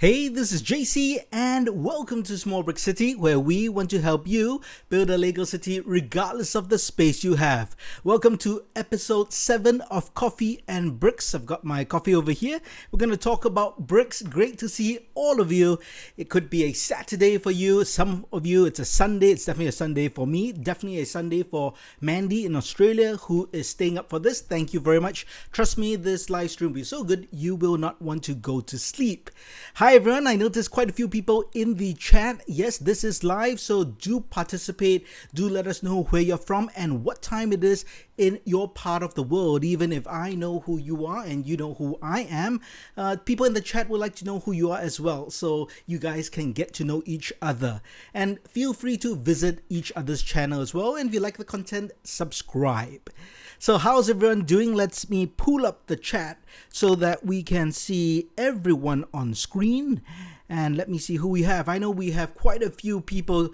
Hey, this is JC and welcome to Small Brick City, where we want to help you build a Lego city regardless of the space you have. Welcome to episode 7 of Coffee and Bricks. I've got my coffee over here. We're going to talk about bricks. Great to see all of you. It could be a Saturday for you. Some of you, it's a Sunday. It's definitely a Sunday for me. Definitely a Sunday for Mandy in Australia, who is staying up for this. Thank you very much. Trust me, this live stream will be so good, you will not want to go to sleep. Hi everyone, I noticed quite a few people in the chat. Yes, this is live, so do participate. Do let us know where you're from and what time it is in your part of the world. Even if I know who you are and you know who I am, people in the chat would like to know who you are as well, so you guys can get to know each other. And feel free to visit each other's channel as well, and if you like the content, subscribe. So how's everyone doing? Let me pull up the chat so that we can see everyone on screen. And let me see who we have. I know we have quite a few people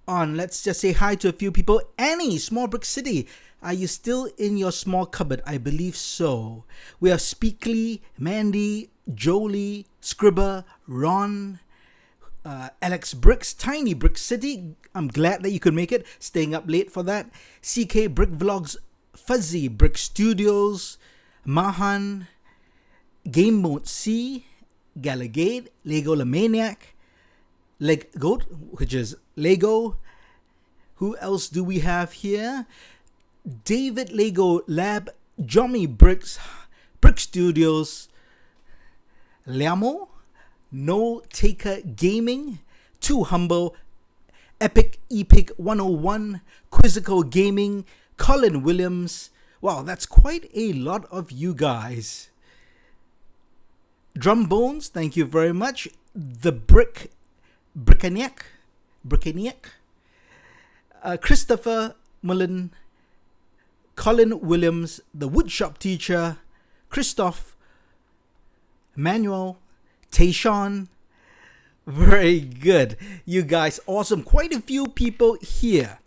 on. Let's just say hi to a few people. Annie, Small Brick City. Are you still in your small cupboard? I believe so. We have Speakly, Mandy, Jolie, Scribber, Ron, Alex Bricks, Tiny Brick City. I'm glad that you could make it. Staying up late for that. CK Brick Vlogs, Fuzzy Brick Studios, Mahan, Game Mode C, Galagade, Lego Lemaniac, Goat, which is Lego. Who else do we have here? David Lego Lab, Jommy Bricks, Brick Studios, Liamo, No Taker Gaming, Too Humble, Epic 101, Quizzical Gaming, Colin Williams. Wow, that's quite a lot of you guys. Drumbones, thank you very much. The Brickaniac, Christopher Mullen, Colin Williams, the Woodshop Teacher, Christoph, Manuel, Tayshawn. Very good. You guys, awesome. Quite a few people here.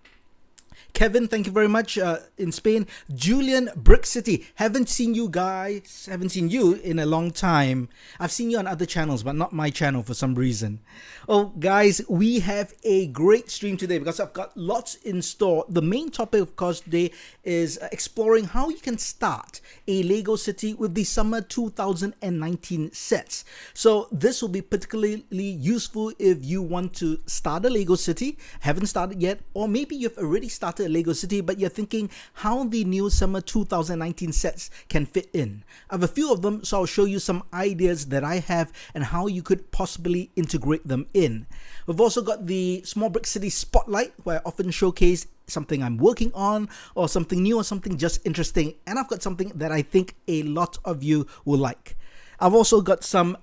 Kevin, thank you very much in Spain. Julian, Brick City. Haven't seen you in a long time. I've seen you on other channels, but not my channel for some reason. Oh, guys, we have a great stream today because I've got lots in store. The main topic, of course, today is exploring how you can start a Lego city with the summer 2019 sets. So this will be particularly useful if you want to start a Lego city, haven't started yet, or maybe you've already started a Lego city, but you're thinking how the new summer 2019 sets can fit in. I have a few of them, so I'll show you some ideas that I have and how you could possibly integrate them in. We've also got the Small Brick City Spotlight, where I often showcase something I'm working on or something new or something just interesting, and I've got something that I think a lot of you will like. I've also got some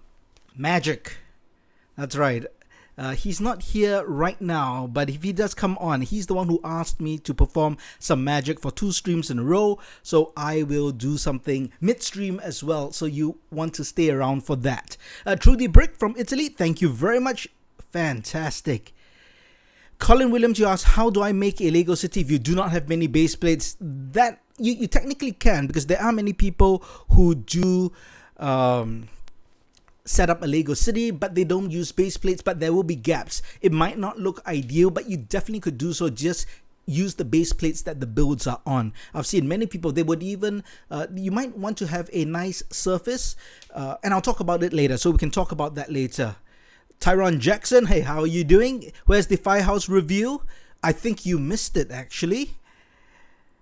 magic. That's right. He's not here right now, but if he does come on, he's the one who asked me to perform some magic for 2 streams in a row, so I will do something mid-stream as well, so you want to stay around for that. Trudy Brick from Italy, thank you very much. Fantastic. Colin Williams, you asked, how do I make a Lego city if you do not have many base plates? That you technically can, because there are many people who do set up a Lego city, but they don't use base plates, but there will be gaps. It might not look ideal, but you definitely could do so. Just use the base plates that the builds are on. I've seen many people, they would even, you might want to have a nice surface, and I'll talk about it later, so we can talk about that later. Tyron Jackson, hey, how are you doing? Where's the Firehouse review? I think you missed it, actually.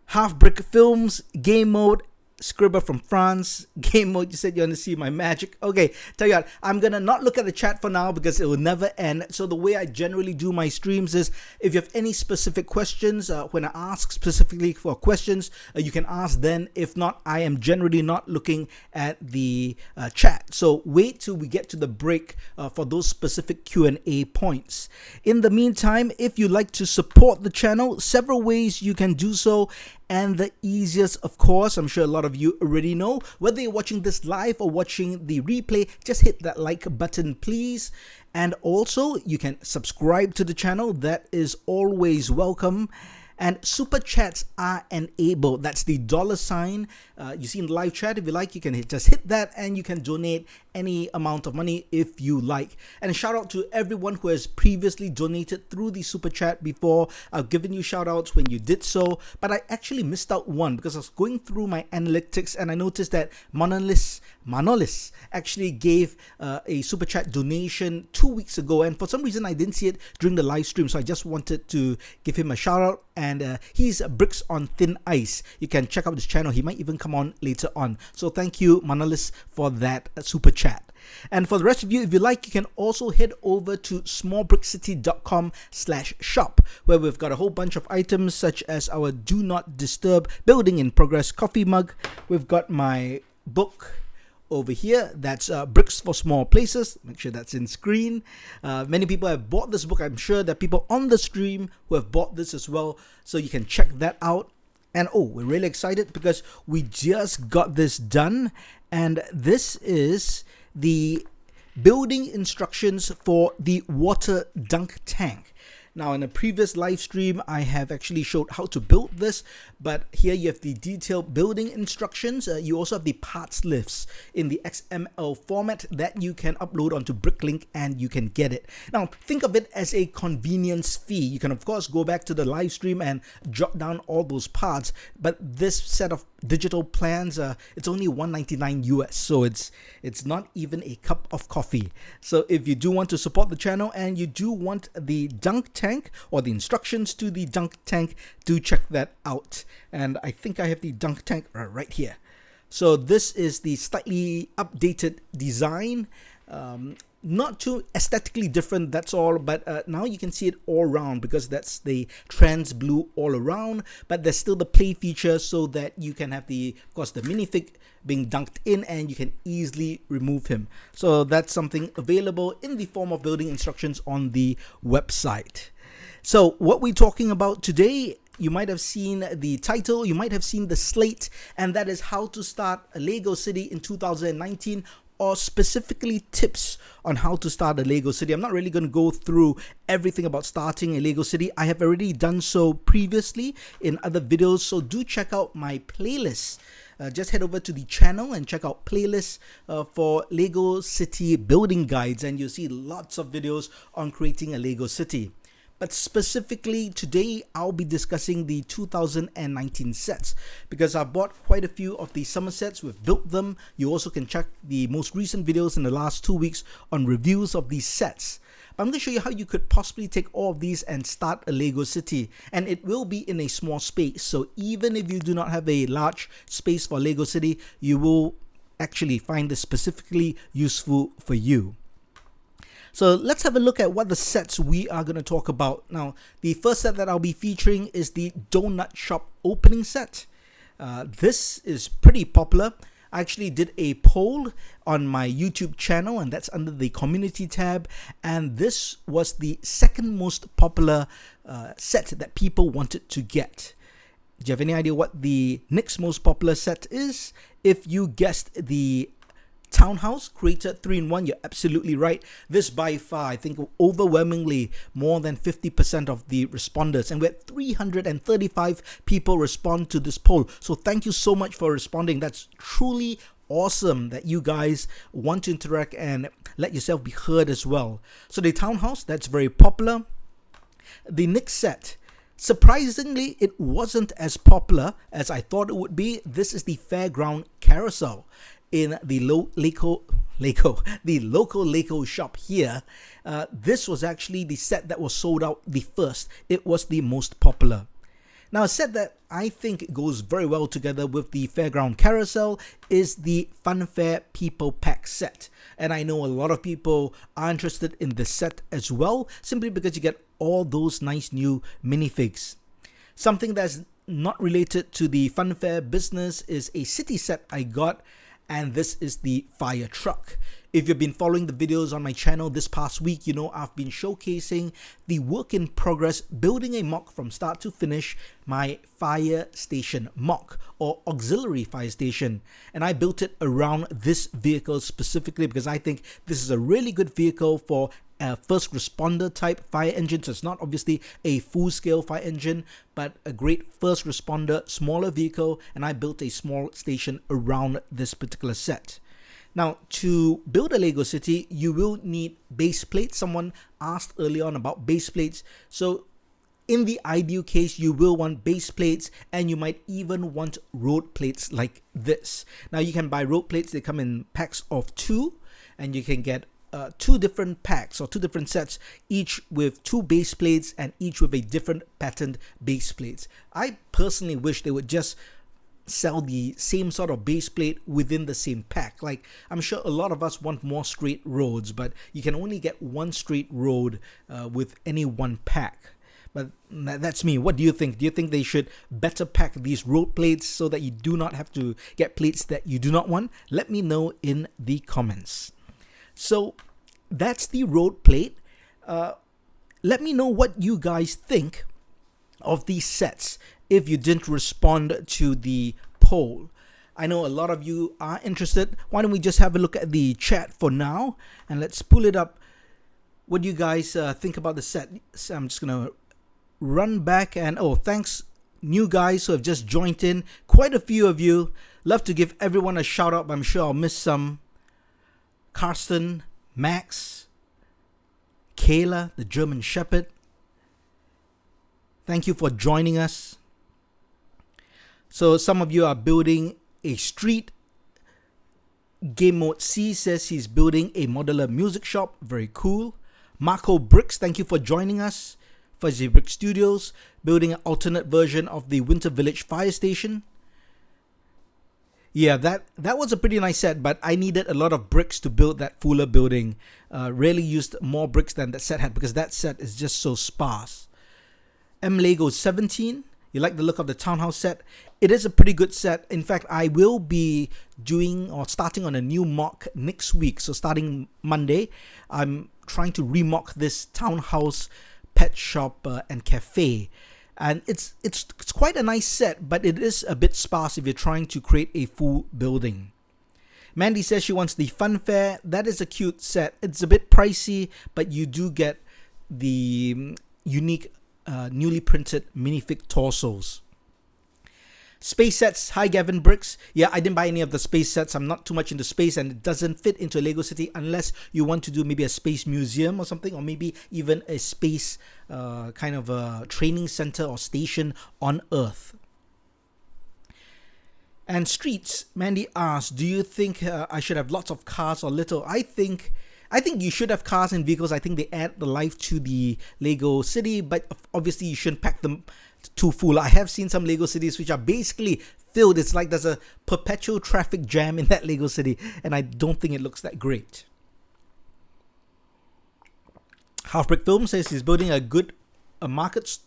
Half Brick Films, Game Mode, Scribber from France, Game Mode, you said you want to see my magic. Okay, tell you what, I'm gonna not look at the chat for now because it will never end. So the way I generally do my streams is, if you have any specific questions, when I ask specifically for questions, you can ask then. If not, I am generally not looking at the chat. So wait till we get to the break for those specific Q&A points. In the meantime, if you like to support the channel, several ways you can do so. And the easiest, of course, I'm sure a lot of you already know, whether you're watching this live or watching the replay, just hit that like button, please. And also, you can subscribe to the channel. That is always welcome. And super chats are enabled. That's the $sign. You see in the live chat. If you like, you can just hit that and you can donate any amount of money if you like. And a shout out to everyone who has previously donated through the super chat before. I've given you shout outs when you did so, but I actually missed out one because I was going through my analytics and I noticed that Manolis actually gave a super chat donation 2 weeks ago, and for some reason I didn't see it during the live stream, so I just wanted to give him a shout out. And he's Bricks on Thin Ice. You can check out his channel. He might even come on later on. So thank you, Manolis, for that super chat. And for the rest of you, if you like, you can also head over to smallbrickcity.com/shop, where we've got a whole bunch of items such as our Do Not Disturb Building in Progress coffee mug. We've got my book over here, that's Bricks for Small Places. Make sure that's in screen. Many people have bought this book. I'm sure there are people on the stream who have bought this as well, so you can check that out. And we're really excited because we just got this done, and this is the building instructions for the water dunk tank. Now, in a previous live stream, I have actually showed how to build this, but here you have the detailed building instructions. You also have the parts lists in the XML format that you can upload onto Bricklink and you can get it. Now, think of it as a convenience fee. You can, of course, go back to the live stream and jot down all those parts, but this set of digital plans, it's only $1.99 US, so it's not even a cup of coffee. So if you do want to support the channel and you do want the dunk tank or the instructions to the dunk tank, do check that out. And I think I have the dunk tank right here. So this is the slightly updated design. Not too aesthetically different, that's all, but now you can see it all around because that's the trans blue all around, but there's still the play feature so that you can have the, of course, the minifig being dunked in and you can easily remove him. So that's something available in the form of building instructions on the website. So what we're talking about today, you might have seen the title, you might have seen the slate, and that is how to start a Lego city in 2019, or specifically tips on how to start a Lego city. I'm not really going to go through everything about starting a Lego city. I have already done so previously in other videos, so do check out my playlist. Just head over to the channel and check out playlists for Lego city building guides, and you'll see lots of videos on creating a Lego city. But specifically today, I'll be discussing the 2019 sets because I've bought quite a few of the summer sets. We've built them. You also can check the most recent videos in the last 2 weeks on reviews of these sets. But I'm going to show you how you could possibly take all of these and start a Lego city. And it will be in a small space. So even if you do not have a large space for Lego city, you will actually find this specifically useful for you. So let's have a look at what the sets we are going to talk about. Now, the first set that I'll be featuring is the Donut Shop opening set. This is pretty popular. I actually did a poll on my YouTube channel, and that's under the community tab. And this was the second most popular set that people wanted to get. Do you have any idea what the next most popular set is? If you guessed the Townhouse Creator 3-in-1, you're absolutely right. This by far, I think overwhelmingly more than 50% of the responders, and we had 335 people respond to this poll. So thank you so much for responding. That's truly awesome that you guys want to interact and let yourself be heard as well. So the Townhouse, that's very popular. The next set, surprisingly, it wasn't as popular as I thought it would be. This is the Fairground Carousel in the local Lego shop here. This was actually the set that was sold out the first. It was the most popular. Now, a set that I think goes very well together with the Fairground Carousel is the Funfair People Pack set. And I know a lot of people are interested in this set as well, simply because you get all those nice new minifigs. Something that's not related to the Funfair business is a city set I got, and this is the fire truck. If you've been following the videos on my channel this past week, you know I've been showcasing the work in progress building a MOC from start to finish, my fire station MOC or auxiliary fire station. And I built it around this vehicle specifically because I think this is a really good vehicle for a first responder type fire engine. So it's not obviously a full-scale fire engine, but a great first responder smaller vehicle, and I built a small station around this particular set. Now, to build a Lego city, you will need base plates. Someone asked early on about base plates. So in the ideal case, you will want base plates, and you might even want road plates like this. Now, you can buy road plates. They come in packs of 2, and you can get 2 different packs or 2 different sets, each with 2 base plates and each with a different patterned base plates. I personally wish they would just sell the same sort of base plate within the same pack. Like, I'm sure a lot of us want more straight roads, but you can only get one straight road with any one pack. But that's me. What do you think? Do you think they should better pack these road plates so that you do not have to get plates that you do not want? Let me know in the comments. So that's the road plate. Let me know what you guys think of these sets if you didn't respond to the poll. I know a lot of you are interested. Why don't we just have a look at the chat for now, and let's pull it up. What do you guys think about the set? So I'm just going to run back and, thanks new guys who have just joined in. Quite a few of you. Love to give everyone a shout out, but I'm sure I'll miss some. Karsten, Max, Kayla, the German Shepherd. Thank you for joining us. So some of you are building a street. Game Mode C says he's building a modular music shop. Very cool. Marco Bricks, thank you for joining us. Fuzzy Brick Studios, building an alternate version of the Winter Village fire station. Yeah, that was a pretty nice set, but I needed a lot of bricks to build that fuller building. Really used more bricks than that set had because that set is just so sparse. Lego 17, you like the look of the townhouse set? It is a pretty good set. In fact, I will be doing or starting on a new MOC next week. So starting Monday, I'm trying to remock this townhouse, pet shop, and cafe. And it's quite a nice set, but it is a bit sparse if you're trying to create a full building. Mandy says she wants the funfair. That is a cute set. It's a bit pricey, but you do get the unique newly printed minifig torsos. Space sets. Hi Gavin Bricks. Yeah, I didn't buy any of the space sets. I'm not too much into space, and it doesn't fit into a Lego city unless you want to do maybe a space museum or something, or maybe even a space kind of a training center or station on Earth. And streets. Mandy asks, do you think I should have lots of cars or little? I think you should have cars and vehicles. I think they add the life to the Lego city, but obviously you shouldn't pack them too full. I have seen some Lego cities which are basically filled. It's like there's a perpetual traffic jam in that Lego city, and I don't think it looks that great. Half Brick Film says he's building a goods market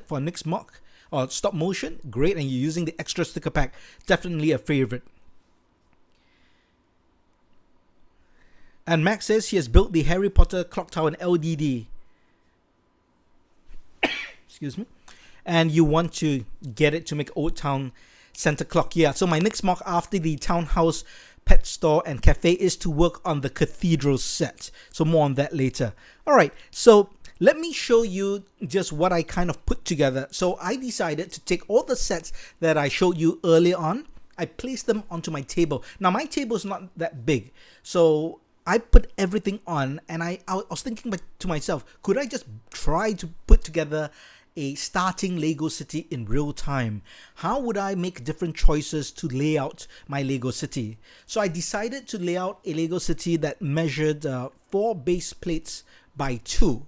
for next MOC or stop motion. Great, and you're using the extra sticker pack. Definitely a favorite. And Max says he has built the Harry Potter clock tower in LDD. Excuse me. And you want to get it to make Old Town Center clock. Yeah, so my next MOC after the townhouse, pet store, and cafe is to work on the cathedral set. So more on that later. All right, so let me show you just what I kind of put together. So I decided to take all the sets that I showed you earlier on. I placed them onto my table. Now, my table is not that big. So I put everything on, and I was thinking to myself, could I just try to put together a starting Lego city in real time? How would I make different choices to lay out my Lego city? So I decided to lay out a Lego city that measured 4 base plates by 2.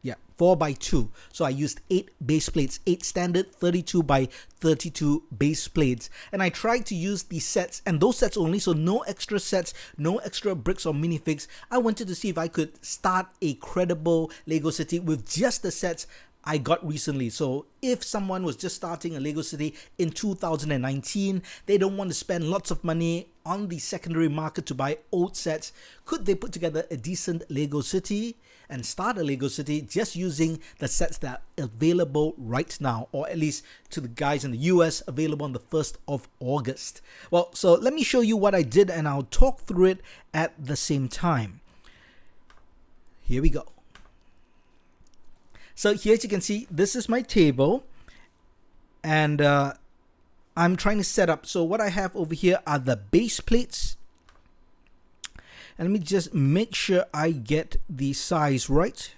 Yeah, 4 by 2. So I used 8 base plates, 8 standard 32 by 32 base plates. And I tried to use these sets, and those sets only, so no extra sets, no extra bricks or minifigs. I wanted to see if I could start a credible Lego city with just the sets I got recently. So if someone was just starting a Lego City in 2019, they don't want to spend lots of money on the secondary market to buy old sets, could they put together a decent Lego City and start a Lego City just using the sets that are available right now, or at least to the guys in the US, available on the 1st of August. Well, so let me show you what I did and I'll talk through it at the same time. Here we go. So here, as you can see, this is my table, and I'm trying to set up. So what I have over here are the base plates. And let me just make sure I get the size right.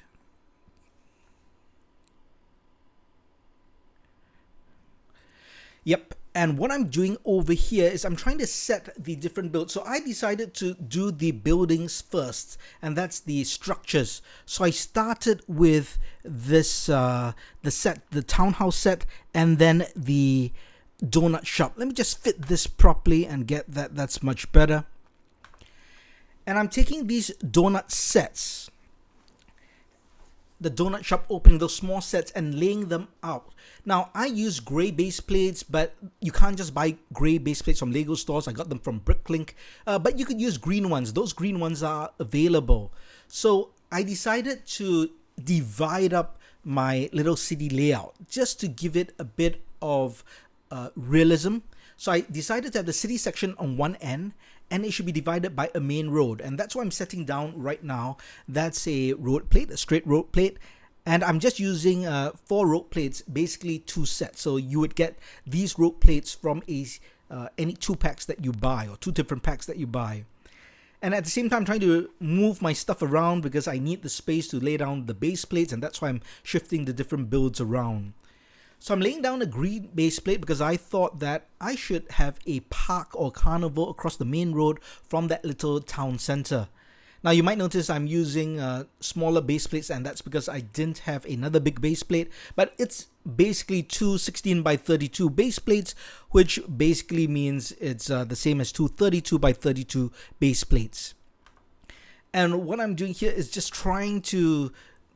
Yep. And what I'm doing over here is I'm trying to set the different builds. So I decided to do the buildings first, and that's the structures. So I started with this, the townhouse set, and then the donut shop. Let me just fit this properly and get that. That's much better. And I'm taking these donut sets, the donut shop opening, those small sets, and laying them out. Now, I use gray base plates, but you can't just buy gray base plates from Lego stores. I got them from Bricklink, but you could use green ones. Those green ones are available. So I decided to divide up my little city layout just to give it a bit of realism. So I decided to have the city section on one end, and it should be divided by a main road. And that's what I'm setting down right now. That's a road plate, a straight road plate. And I'm just using 4 road plates, basically 2 sets. So you would get these road plates from any 2 packs that you buy, or 2 different packs that you buy. And at the same time, I'm trying to move my stuff around because I need the space to lay down the base plates, and that's why I'm shifting the different builds around. So I'm laying down a green base plate because I thought that I should have a park or carnival across the main road from that little town center. Now you might notice I'm using smaller base plates, and that's because I didn't have another big base plate, but it's basically 2 16 by 32 base plates, which basically means it's the same as 2 32 by 32 base plates. And what I'm doing here is just trying to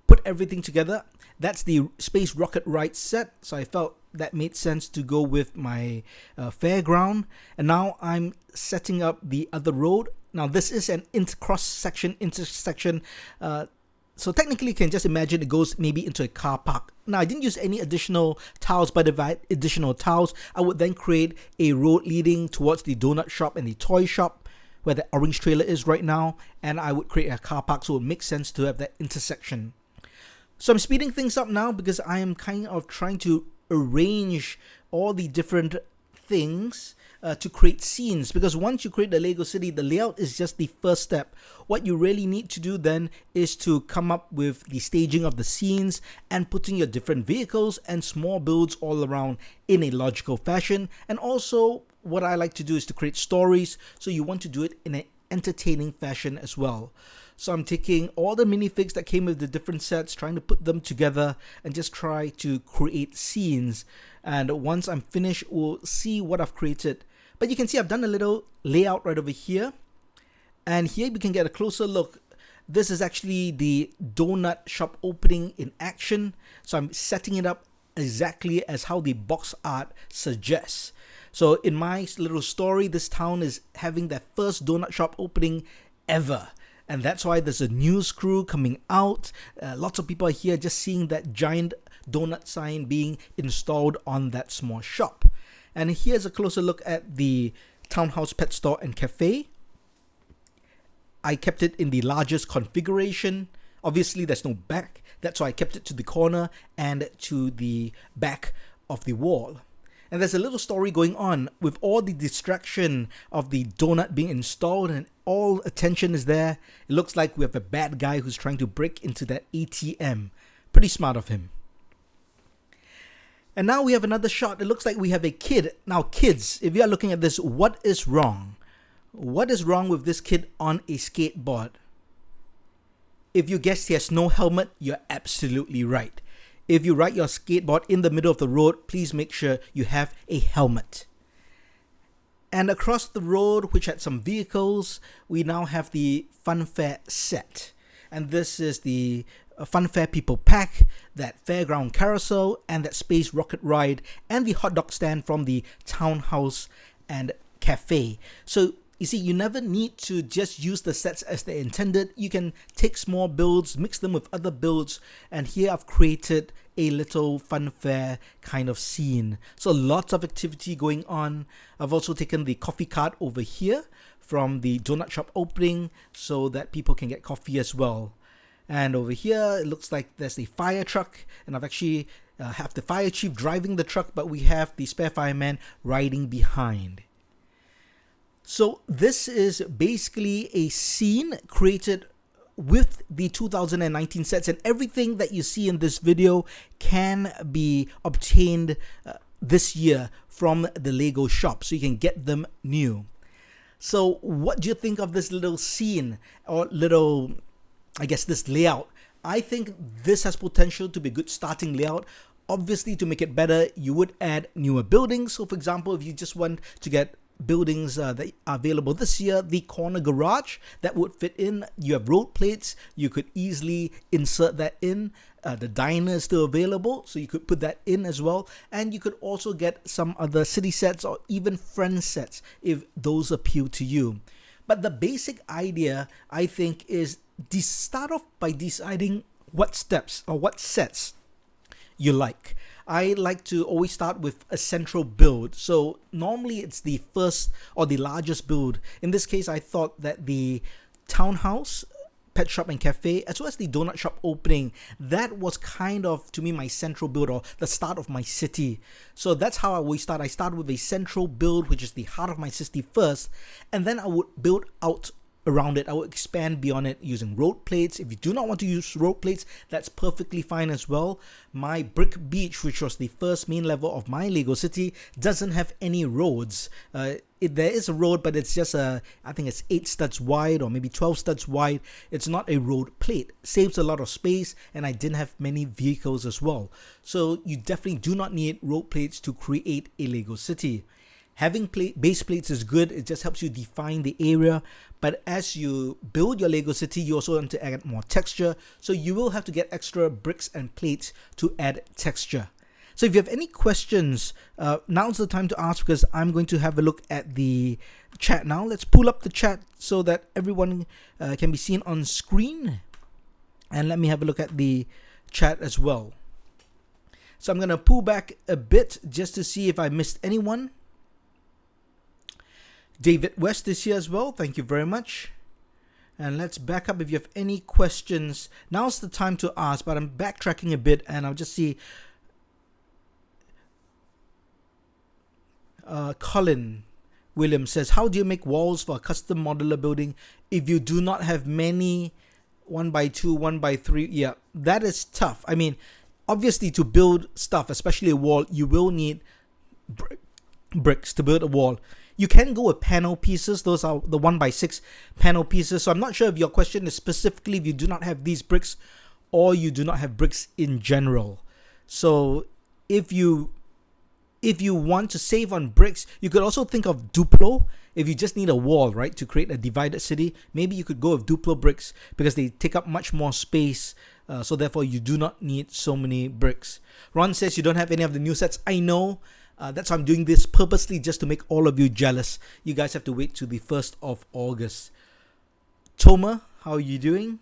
put everything together. That's the Space Rocket Ride set, so I felt that made sense to go with my fairground. And now I'm setting up the other road. Now this is an intersection. So technically you can just imagine it goes maybe into a car park. Now I didn't use any additional tiles, but if I had additional tiles, I would then create a road leading towards the donut shop and the toy shop, where the orange trailer is right now, and I would create a car park, so it would make sense to have that intersection. So I'm speeding things up now because I am kind of trying to arrange all the different things to create scenes, because once you create the Lego City, the layout is just the first step. What you really need to do then is to come up with the staging of the scenes and putting your different vehicles and small builds all around in a logical fashion. And also what I like to do is to create stories, so you want to do it in an entertaining fashion as well. So I'm taking all the minifigs that came with the different sets, trying to put them together and just try to create scenes. And once I'm finished, we'll see what I've created. But you can see I've done a little layout right over here. And here we can get a closer look. This is actually the donut shop opening in action. So I'm setting it up exactly as how the box art suggests. So in my little story, this town is having their first donut shop opening ever. And that's why there's a news crew coming out. Lots of people are here just seeing that giant donut sign being installed on that small shop. And here's a closer look at the townhouse, pet store, and cafe. I kept it in the largest configuration. Obviously, there's no back. That's why I kept it to the corner and to the back of the wall. And there's a little story going on with all the distraction of the donut being installed, and all attention is there. It looks like we have a bad guy who's trying to break into that ATM. Pretty smart of him. And now we have another shot. It looks like we have a kid. Now kids, if you are looking at this, what is wrong? What is wrong with this kid on a skateboard? If you guessed he has no helmet, you're absolutely right. If you ride your skateboard in the middle of the road, please make sure you have a helmet. And across the road, which had some vehicles, we now have the funfair set. And this is the funfair people pack, that fairground carousel, and that space rocket ride, and the hot dog stand from the townhouse and cafe. So you see, you never need to just use the sets as they're intended. You can take small builds, mix them with other builds, and here I've created a little funfair kind of scene. So lots of activity going on. I've also taken the coffee cart over here from the donut shop opening so that people can get coffee as well. And over here, it looks like there's a fire truck, and I've actually have the fire chief driving the truck, but we have the spare fireman riding behind. So this is basically a scene created with the 2019 sets, and everything that you see in this video can be obtained this year from the Lego shop, so you can get them new. So what do you think of this little scene, or little, I guess, this layout? I think this has potential to be a good starting layout. Obviously, to make it better, you would add newer buildings. So for example, if you just want to get buildings that are available this year, the corner garage, that would fit in. You have road plates, you could easily insert that in. The diner is still available, so you could put that in as well. And you could also get some other city sets or even friend sets if those appeal to you. But the basic idea, I think, is start off by deciding what steps or what sets you like. I like to always start with a central build. So normally it's the first or the largest build. In this case, I thought that the townhouse, pet shop and cafe, as well as the donut shop opening, that was kind of, to me, my central build, or the start of my city. So that's how I always start. I start with a central build, which is the heart of my city first, and then I would build out around it. I will expand beyond it using road plates. If you do not want to use road plates, that's perfectly fine as well. My brick beach, which was the first main level of my Lego city, doesn't have any roads. There is a road, but it's just I think it's 8 studs wide or maybe 12 studs wide. It's not a road plate. Saves a lot of space, and I didn't have many vehicles as well. So you definitely do not need road plates to create a Lego city. Having base plates is good. It just helps you define the area. But as you build your Lego city, you also want to add more texture. So you will have to get extra bricks and plates to add texture. So if you have any questions, now's the time to ask, because I'm going to have a look at the chat now. Let's pull up the chat so that everyone can be seen on screen. And let me have a look at the chat as well. So I'm going to pull back a bit just to see if I missed anyone. David West is here as well. Thank you very much. And let's back up if you have any questions. Now's the time to ask, but I'm backtracking a bit, and I'll just see. Colin Williams says, how do you make walls for a custom modular building if you do not have many 1x2, 1x3? Yeah, that is tough. I mean, obviously to build stuff, especially a wall, you will need bricks to build a wall. You can go with panel pieces. Those are the 1x6 panel pieces. So I'm not sure if your question is specifically if you do not have these bricks or you do not have bricks in general. So if you want to save on bricks, you could also think of Duplo. If you just need a wall, right, to create a divided city, maybe you could go with Duplo bricks because they take up much more space. So therefore, you do not need so many bricks. Ron says you don't have any of the new sets. I know. That's why I'm doing this purposely, just to make all of you jealous. You guys have to wait till the 1st of August. Toma, how are you doing?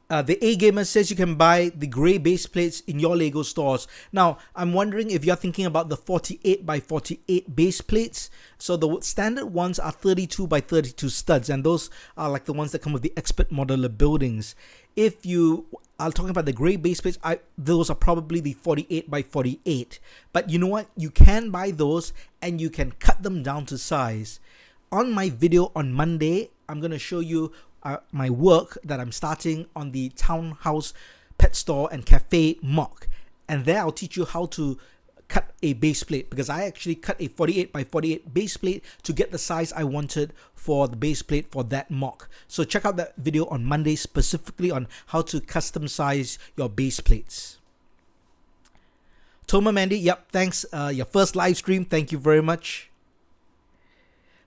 The A-Gamer says you can buy the grey base plates in your Lego stores. Now, I'm wondering if you're thinking about the 48x48 base plates. So the standard ones are 32x32 studs, and those are like the ones that come with the expert modular buildings. If you are talking about the grey base plates, those are probably the 48x48. But you know what? You can buy those and you can cut them down to size. On my video on Monday, I'm going to show you my work that I'm starting on the townhouse, pet store and cafe mock. And there I'll teach you how to cut a base plate, because I actually cut a 48x48 base plate to get the size I wanted for the base plate for that mock. So check out that video on Monday specifically on how to custom size your base plates. Toma Mandy, yep, thanks. Your first live stream, thank you very much.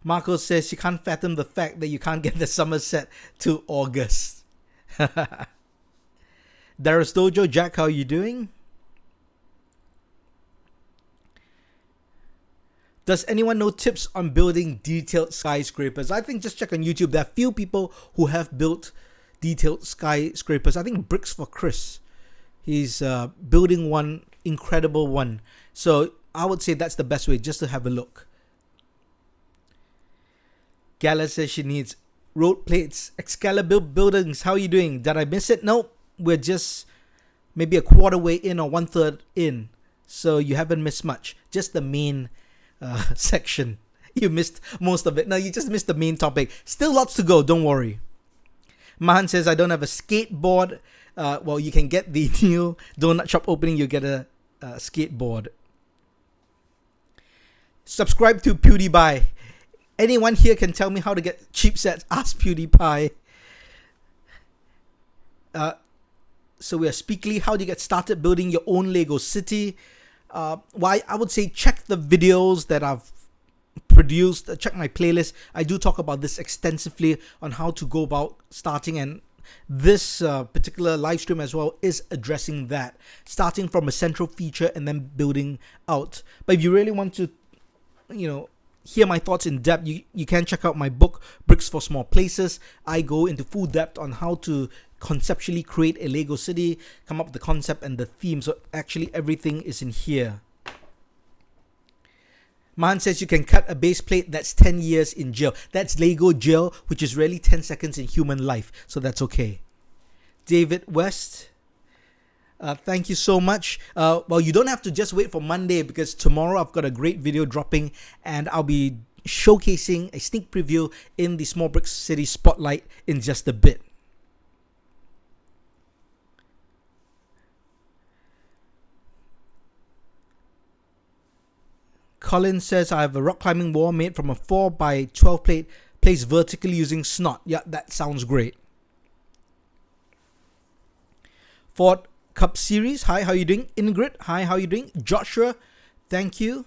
Marco says you can't fathom the fact that you can't get the summer set till August. Darius Dojo, Jack, how are you doing? Does anyone know tips on building detailed skyscrapers? I think just check on YouTube. There are few people who have built detailed skyscrapers. I think Bricks for Chris. He's building one incredible one. So I would say that's the best way, just to have a look. Gala says she needs road plates, Excalibur buildings. How are you doing? Did I miss it? No, we're just maybe a quarter way in or 1/3 in. So you haven't missed much. Just the main section. You missed most of it. No, you just missed the main topic. Still lots to go, don't worry. Mahan says, I don't have a skateboard. Well, you can get the new donut shop opening. You get a skateboard. Subscribe to PewDiePie. Anyone here can tell me how to get cheap sets? Ask PewDiePie. So we are Speakly. How do you get started building your own Lego city? Why I would say check the videos that I've produced. Check my playlist. I do talk about this extensively on how to go about starting, and this particular live stream as well is addressing that, starting from a central feature and then building out. But if you really want to, hear my thoughts in depth, you can check out my book, Bricks for Small Places. I go into full depth on how to conceptually create a Lego city, come up with the concept and the theme. So actually everything is in here. Man says you can cut a base plate. That's 10 years in jail. That's Lego jail, which is really 10 seconds in human life. So that's okay. David West, thank you so much. Well, you don't have to just wait for Monday, because tomorrow I've got a great video dropping and I'll be showcasing a sneak preview in the Small Bricks City Spotlight in just a bit. Colin says, I have a rock climbing wall made from a 4x12 plate placed vertically using snot. Yeah, that sounds great. Ford Cup Series, hi, how are you doing? Ingrid, hi, how are you doing? Joshua, thank you.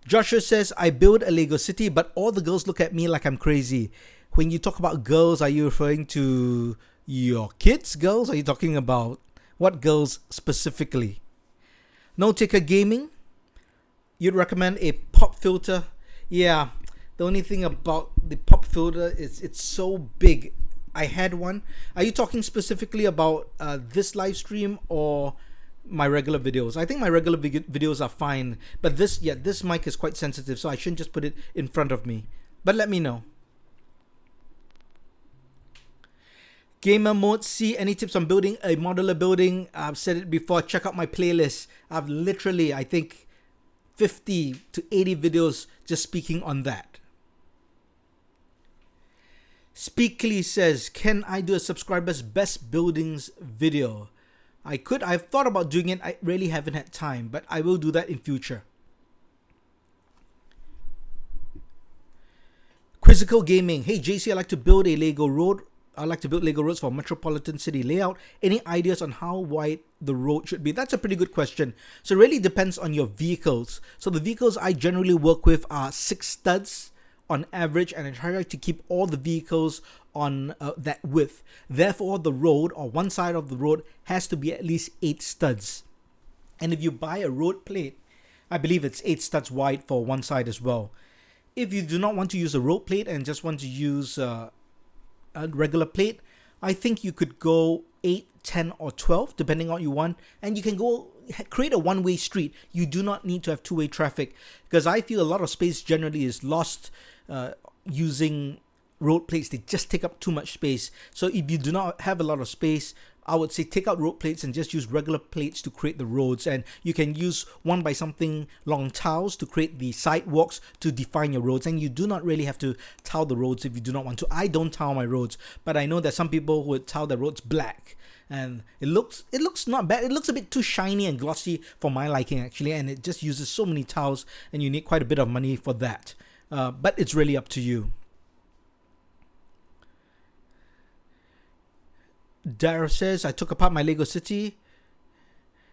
Joshua says, I build a Lego city, but all the girls look at me like I'm crazy. When you talk about girls, are you referring to your kids' girls? Are you talking about what girls specifically? No Taker Gaming, you'd recommend a pop filter? Yeah, the only thing about the pop filter is it's so big. I had one. Are you talking specifically about this live stream or my regular videos? I think my regular videos are fine, but this mic is quite sensitive, so I shouldn't just put it in front of me. But let me know. Gamer Mode C, any tips on building a modular building? I've said it before. Check out my playlist. I've literally, I think, 50 to 80 videos just speaking on that. Speakly says, can I do a subscriber's best buildings video? I could. I've thought about doing it. I really haven't had time, but I will do that in future. Quizzical Gaming, hey JC, I like to build a Lego road. I like to build Lego roads for metropolitan city layout. Any ideas on how wide the road should be? That's a pretty good question. So it really depends on your vehicles. So the vehicles I generally work with are 6 studs on average, and I try to keep all the vehicles on that width. Therefore, the road or one side of the road has to be at least 8 studs. And if you buy a road plate, I believe it's 8 studs wide for one side as well. If you do not want to use a road plate and just want to use a regular plate, I think you could go 8, 10 or 12 depending on what you want, and you can go create a one-way street. You do not need to have two-way traffic, because I feel a lot of space generally is lost using road plates. They just take up too much space. So if you do not have a lot of space, I would say take out road plates and just use regular plates to create the roads. And you can use 1 by something long tiles to create the sidewalks to define your roads. And you do not really have to tile the roads if you do not want to. I don't tile my roads, but I know that some people would tile their roads black. And it looks not bad. It looks a bit too shiny and glossy for my liking, actually. And it just uses so many tiles, and you need quite a bit of money for that. But it's really up to you. Dara says, I took apart my Lego city.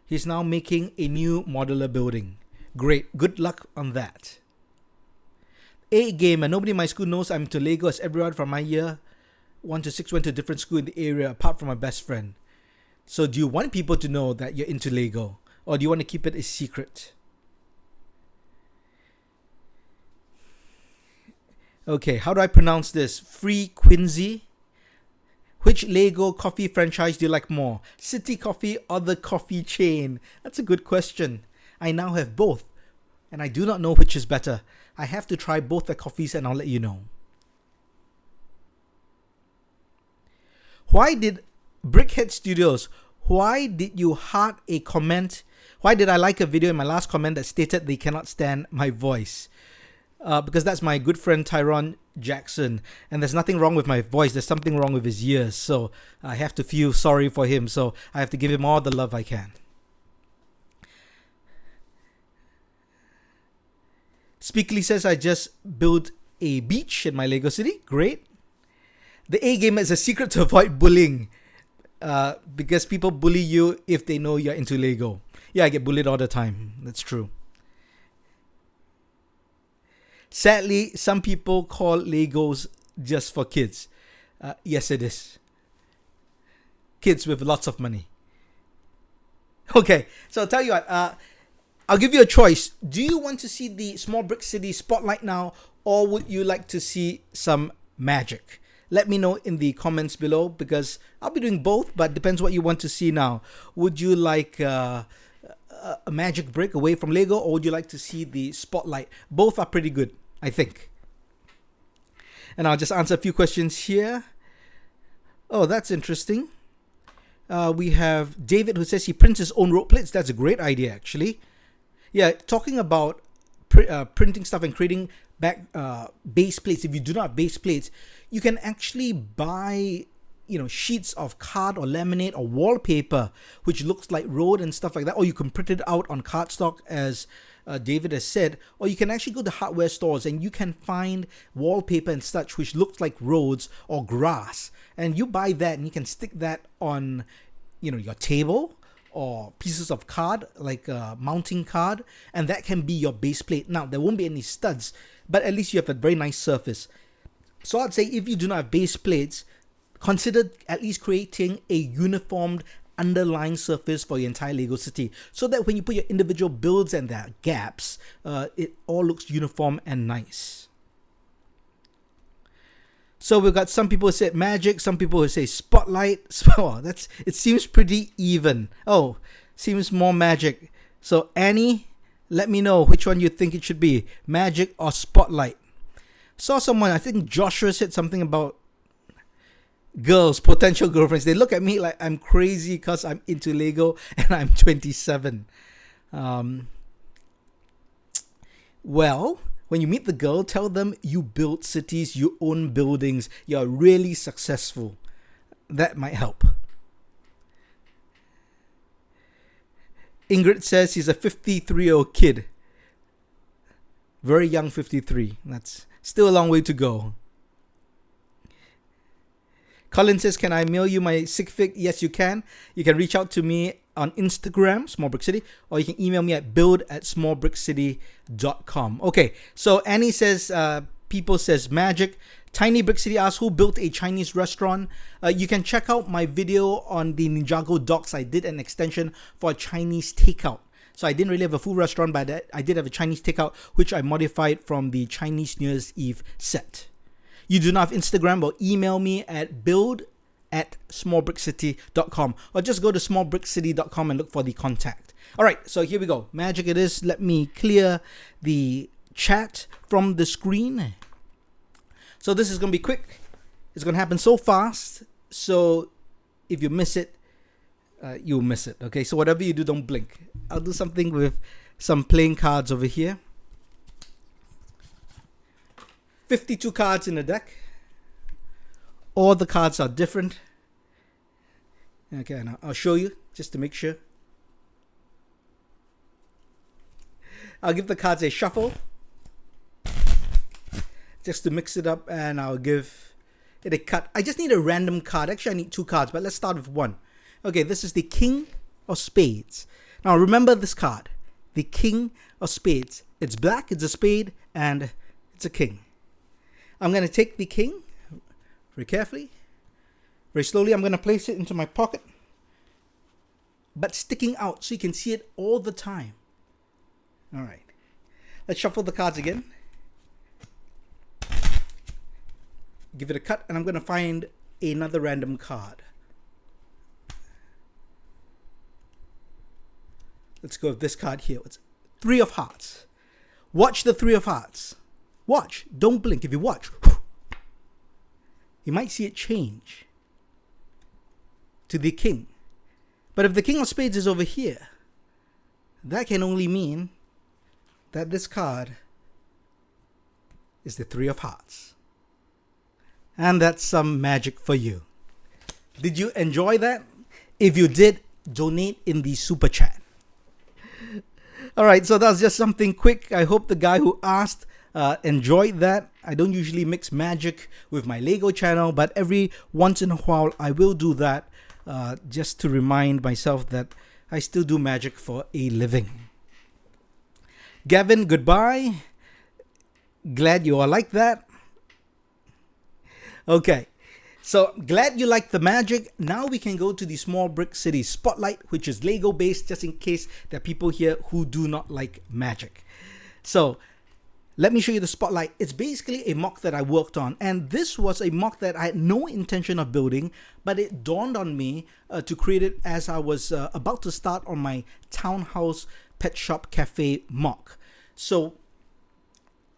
He's now making a new modular building. Great. Good luck on that. A gamer. Nobody in my school knows I'm into Lego, as everyone from my year 1 to 6 went to a different school in the area apart from my best friend. So do you want people to know that you're into Lego? Or do you want to keep it a secret? Okay, how do I pronounce this? Free Quincy. Which Lego coffee franchise do you like more? City Coffee or the coffee chain? That's a good question. I now have both, and I do not know which is better. I have to try both the coffees and I'll let you know. Why did Brickhead Studios, why did you heart a comment? Why did I like a video in my last comment that stated they cannot stand my voice? Because that's my good friend Tyrone Jackson, and there's nothing wrong with my voice, there's something wrong with his ears, so I have to feel sorry for him, so I have to give him all the love I can. Speakly says, I just built a beach in my Lego city. Great. The A game is a secret to avoid bullying, because people bully you if they know you're into Lego. Yeah, I get bullied all the time, that's true. Sadly, some people call Legos just for kids. Yes, it is. Kids with lots of money. Okay, so I'll tell you what. I'll give you a choice. Do you want to see the Small Brick City spotlight now, or would you like to see some magic? Let me know in the comments below, because I'll be doing both, but depends what you want to see now. Would you like a magic brick away from Lego, or would you like to see the spotlight? Both are pretty good, I think. And I'll just answer a few questions here. Oh, that's interesting. We have David who says he prints his own road plates. That's a great idea, actually. Yeah, talking about printing stuff and creating base plates. If you do not have base plates, you can actually buy sheets of card or laminate or wallpaper which looks like road and stuff like that, or you can print it out on cardstock, as David has said, or you can actually go to hardware stores and you can find wallpaper and such which looks like roads or grass, and you buy that and you can stick that on your table or pieces of card, like a mounting card, and that can be your base plate. Now there won't be any studs, but at least you have a very nice surface. So I'd say if you do not have base plates, consider at least creating a uniformed underlying surface for your entire Lego city, so that when you put your individual builds and their gaps, it all looks uniform and nice. So we've got some people who say magic, some people who say spotlight. Oh, it seems pretty even. Oh, seems more magic. So Annie, let me know which one you think it should be, magic or spotlight. Saw someone, I think Joshua said something about girls, potential girlfriends. They look at me like I'm crazy because I'm into Lego and I'm 27. Well, when you meet the girl, tell them you build cities, you own buildings, you're really successful. That might help. Ingrid says he's a 53-year-old kid. Very young 53. That's still a long way to go. Colin says, can I mail you my sig fig? Yes, you can. You can reach out to me on Instagram, Small Brick City, or you can email me at build@smallbrickcity.com. Okay, so Annie says, people says magic. Tiny Brick City asks, who built a Chinese restaurant? You can check out my video on the Ninjago docs. I did an extension for a Chinese takeout. So I didn't really have a full restaurant, but I did have a Chinese takeout, which I modified from the Chinese New Year's Eve set. You do not have Instagram, or email me at build@smallbrickcity.com, or just go to smallbrickcity.com and look for the contact. All right, so here we go. Magic it is. Let me clear the chat from the screen. So this is going to be quick. It's going to happen so fast. So if you miss it, you'll miss it. Okay, so whatever you do, don't blink. I'll do something with some playing cards over here. 52 cards in the deck. All the cards are different. Okay, and I'll show you just to make sure. I'll give the cards a shuffle just to mix it up, and I'll give it a cut. I just need a random card. Actually, I need 2 cards, but let's start with 1. Okay, this is the King of Spades. Now remember this card, the King of Spades. It's black, it's a spade, and it's a king. I'm going to take the king very carefully, Very slowly, I'm going to place it into my pocket, but sticking out so you can see it all the time. All right. Let's shuffle the cards again. Give it a cut, and I'm going to find another random card. Let's go with this card here. It's Three of Hearts. Watch the Three of Hearts. Watch. Don't blink. If you watch, you might see it change to the King. But if the King of Spades is over here, that can only mean that this card is the Three of Hearts. And that's some magic for you. Did you enjoy that? If you did, donate in the super chat. All right, so that's just something quick. I hope the guy who asked enjoyed that. I don't usually mix magic with my Lego channel, but every once in a while I will do that just to remind myself that I still do magic for a living. Gavin, goodbye. Glad you all like that. Okay, so glad you like the magic. Now we can go to the Small Brick City Spotlight, which is Lego based, just in case there are people here who do not like magic. So let me show you the Spotlight. It's basically a mock that I worked on, and this was a mock that I had no intention of building, but it dawned on me to create it as I was about to start on my Townhouse Pet Shop Cafe mock. So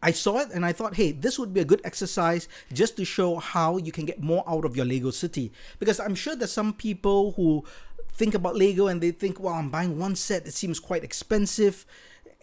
I saw it and I thought, hey, this would be a good exercise just to show how you can get more out of your Lego city. Because I'm sure there's some people who think about Lego and they think, well, I'm buying one set, it seems quite expensive.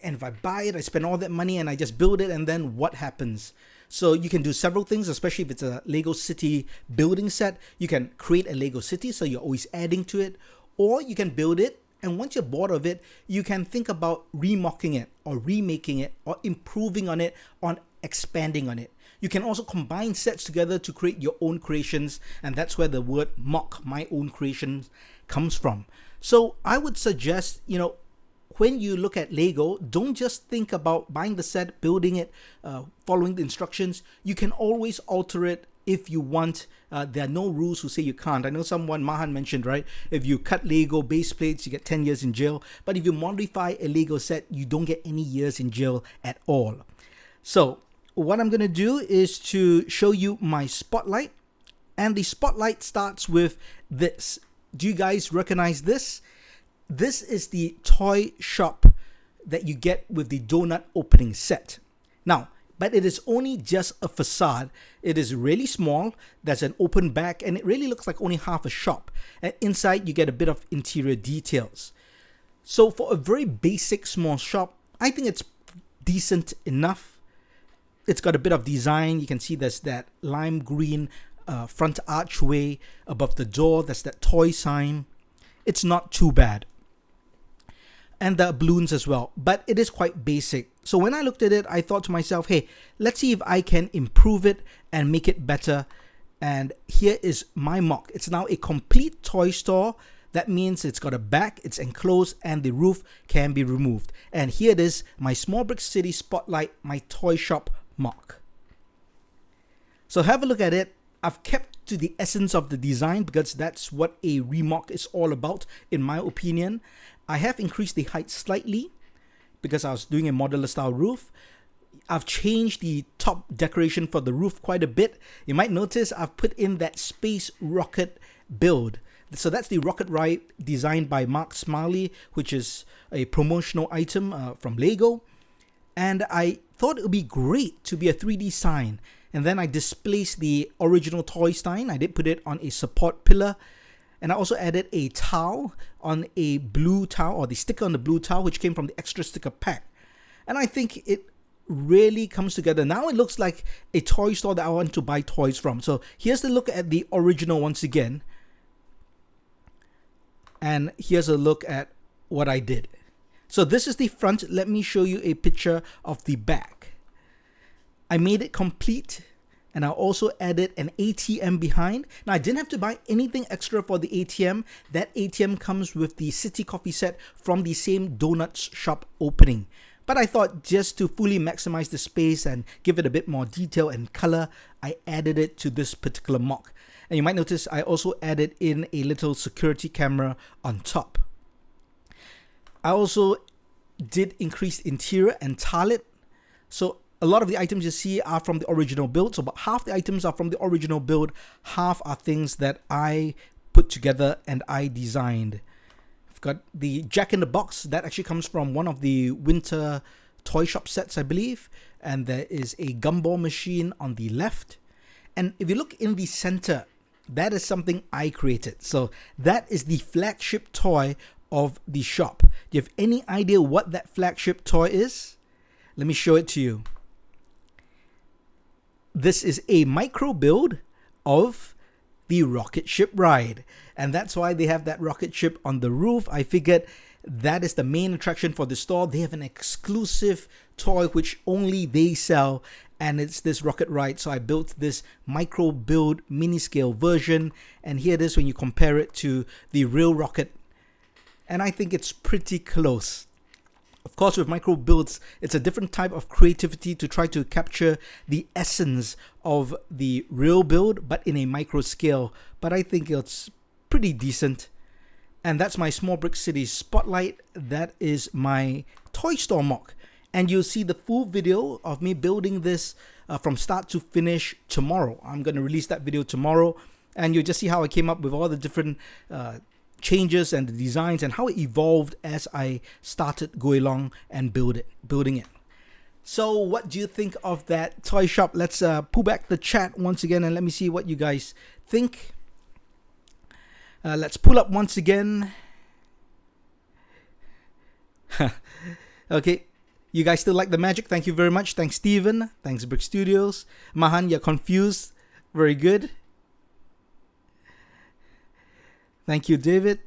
And if I buy it, I spend all that money and I just build it, and then what happens? So you can do several things, especially if it's a Lego city building set. You can create a Lego city, so you're always adding to it. Or you can build it, and once you're bored of it, you can think about remocking it or remaking it or improving on it, or expanding on it. You can also combine sets together to create your own creations, and that's where the word mock, my own creations, comes from. So I would suggest, when you look at Lego, don't just think about buying the set, building it, following the instructions. You can always alter it if you want. There are no rules who say you can't. I know someone, Mahan, mentioned, right? If you cut Lego base plates, you get 10 years in jail. But if you modify a Lego set, you don't get any years in jail at all. So what I'm going to do is to show you my Spotlight. And the Spotlight starts with this. Do you guys recognize this? This is the toy shop that you get with the donut opening set. Now, but it is only just a facade. It is really small. There's an open back, and it really looks like only half a shop. And inside, you get a bit of interior details. So for a very basic small shop, I think it's decent enough. It's got a bit of design. You can see there's that lime green front archway above the door. There's that toy sign. It's not too bad. And the balloons as well, but it is quite basic. So when I looked at it, I thought to myself, hey, let's see if I can improve it and make it better. And here is my mock. It's now a complete toy store. That means it's got a back, it's enclosed, and the roof can be removed. And here it is, my Small Brick City Spotlight, my toy shop mock. So have a look at it. I've kept to the essence of the design because that's what a remock is all about, in my opinion. I have increased the height slightly because I was doing a modular style roof. I've changed the top decoration for the roof quite a bit. You might notice I've put in that space rocket build. So that's the rocket ride designed by Mark Smiley, which is a promotional item from Lego. And I thought it would be great to be a 3D sign. And then I displaced the original toy sign. I did put it on a support pillar. And I also added a towel on a blue towel, or the sticker on the blue towel, which came from the extra sticker pack. And I think it really comes together. Now it looks like a toy store that I want to buy toys from. So here's the look at the original once again. And here's a look at what I did. So this is the front. Let me show you a picture of the back. I made it complete. And I also added an ATM behind. Now, I didn't have to buy anything extra for the ATM. That ATM comes with the City Coffee set from the same donuts shop opening. But I thought just to fully maximize the space and give it a bit more detail and color, I added it to this particular mock. And you might notice I also added in a little security camera on top. I also did increase interior and tile it. So a lot of the items you see are from the original build. So about half the items are from the original build. Half are things that I put together and I designed. I've got the Jack in the Box. That actually comes from one of the winter toy shop sets, I believe. And there is a gumball machine on the left. And if you look in the center, that is something I created. So that is the flagship toy of the shop. Do you have any idea what that flagship toy is? Let me show it to you. This is a micro build of the rocket ship ride. And that's why they have that rocket ship on the roof. I figured that is the main attraction for the store. They have an exclusive toy which only they sell, and it's this rocket ride. So I built this micro build mini scale version, and here it is when you compare it to the real rocket. And I think it's pretty close. Of course, with micro builds, it's a different type of creativity to try to capture the essence of the real build, but in a micro scale. But I think it's pretty decent. And that's my Small Brick City Spotlight. That is my toy store mock. And you'll see the full video of me building this from start to finish tomorrow. I'm going to release that video tomorrow. And you'll just see how I came up with all the different changes and the designs and how it evolved as I started going along and building it. So what do you think of that toy shop? Let's pull back the chat once again and let me see what you guys think. Let's pull up once again. Okay, you guys still like the magic? Thank you very much. Thanks, Steven. Thanks, Brick Studios. Mahan, you're confused. Very good. Thank you, David.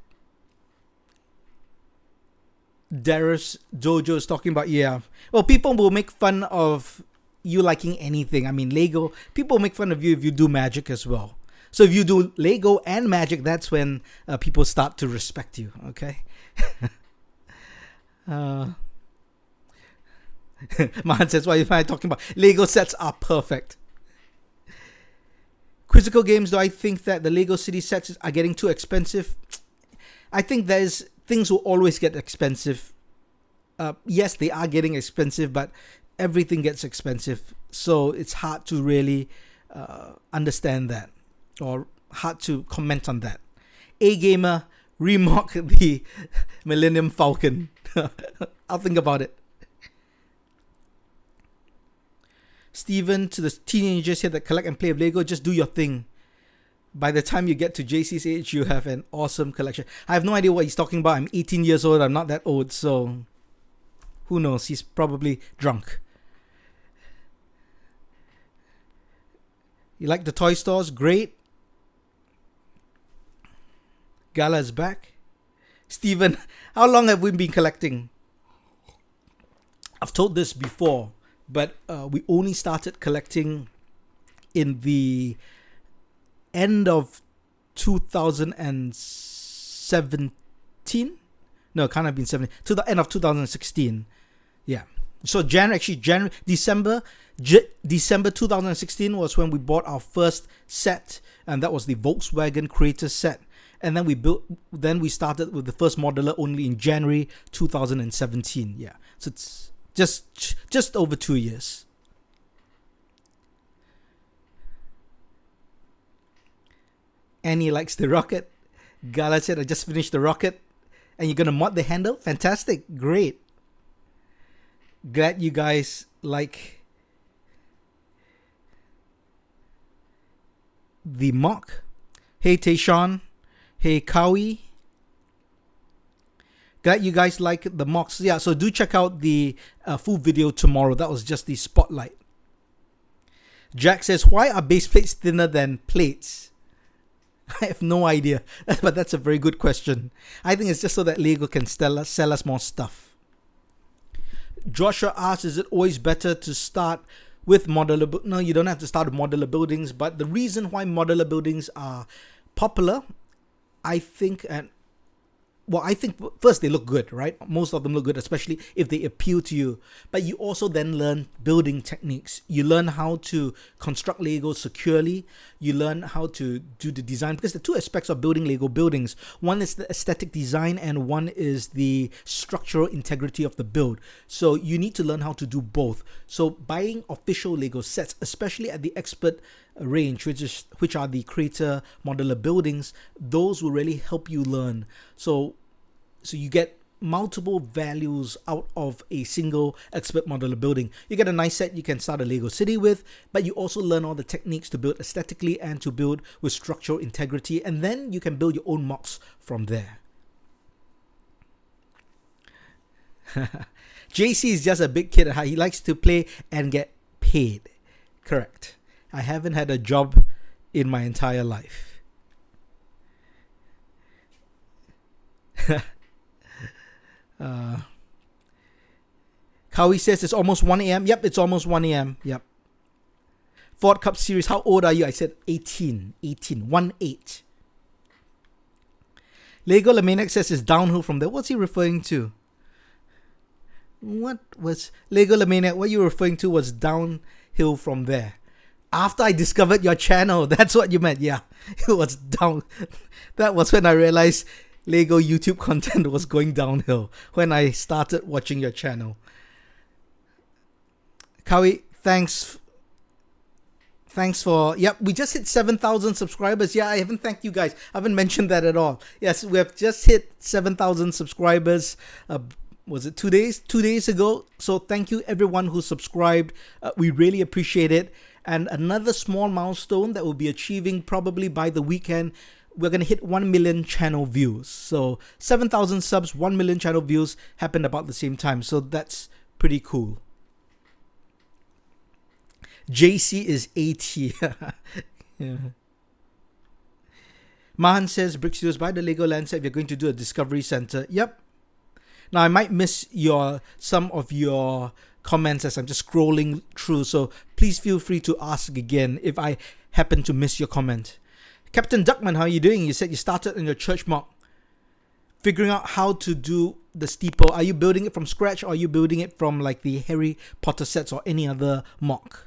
Darius Jojo is talking about, yeah. Well, people will make fun of you liking anything. I mean, Lego, people make fun of you if you do magic as well. So if you do Lego and magic, that's when people start to respect you, okay? Mahan says, why am I talking about? Lego sets are perfect. Quizzical Games, do I think that the Lego City sets are getting too expensive? I think things will always get expensive. Yes, they are getting expensive, but everything gets expensive. So it's hard to really understand that, or hard to comment on that. A Gamer, remark the Millennium Falcon. I'll think about it. Steven, to the teenagers here that collect and play with Lego, just do your thing. By the time you get to JC's age, you have an awesome collection. I have no idea what he's talking about. I'm 18 years old. I'm not that old, so who knows? He's probably drunk. You like the toy stores? Great. Gala is back. Steven, how long have we been collecting? I've told this before, but we only started collecting in the end of 2017. No, it can't have been 17. To the end of 2016. Yeah. So December 2016 was when we bought our first set, and that was the Volkswagen Creator set. And then we started with the first modular only in January 2017. Yeah. So it's just over 2 years. Annie likes the rocket. Gala said, I just finished the rocket. And you're going to mod the handle? Fantastic. Great. Glad you guys like the mock. Hey, Tayshawn. Hey, Kawi. Glad you guys like the mocks. Yeah, so do check out the full video tomorrow. That was just the spotlight. Jack says, why are base plates thinner than plates? I have no idea, but that's a very good question. I think it's just so that Lego can sell us more stuff. Joshua asks, is it always better to start with modular? No, you don't have to start with modular buildings, but the reason why modular buildings are popular, I think, and well, I think first they look good, right? Most of them look good, especially if they appeal to you. But you also then learn building techniques. You learn how to construct Lego securely. You learn how to do the design, because the two aspects of building Lego buildings, one is the aesthetic design and one is the structural integrity of the build. So you need to learn how to do both. So buying official Lego sets, especially at the expert range, which are the creator modular buildings, those will really help you learn. So you get multiple values out of a single expert modular building. You get a nice set you can start a Lego city with, but you also learn all the techniques to build aesthetically and to build with structural integrity, and then you can build your own MOCs from there. JC is just a big kid. He likes to play and get paid. Correct. I haven't had a job in my entire life. Kawi says it's almost 1 a.m. Yep, it's almost 1 a.m. Yep. Ford Cup Series, how old are you? I said 18. 1-8. Lego Lemaniac says it's downhill from there. What's he referring to? What was Lego Lemaniac? What you referring to was downhill from there. After I discovered your channel, that's what you meant. Yeah, it was down. That was when I realized Lego YouTube content was going downhill, when I started watching your channel. Kawi, thanks for, yep, we just hit 7,000 subscribers. Yeah, I haven't thanked you guys. I haven't mentioned that at all. Yes, we have just hit 7,000 subscribers. Was it 2 days? 2 days ago. So thank you everyone who subscribed. We really appreciate it. And another small milestone that we'll be achieving probably by the weekend, we're going to hit 1 million channel views. So 7,000 subs, 1 million channel views happened about the same time. So that's pretty cool. JC is 80. Yeah. Mahan says, Brick Studios, buy the Lego land set if you're going to do a Discovery Center. Yep. Now, I might miss some of your comments as I'm just scrolling through, so please feel free to ask again if I happen to miss your comment. Captain Duckman, how are you doing? You said you started in your church mock, figuring out how to do the steeple. Are you building it from scratch, or are you building it from like the Harry Potter sets or any other mock?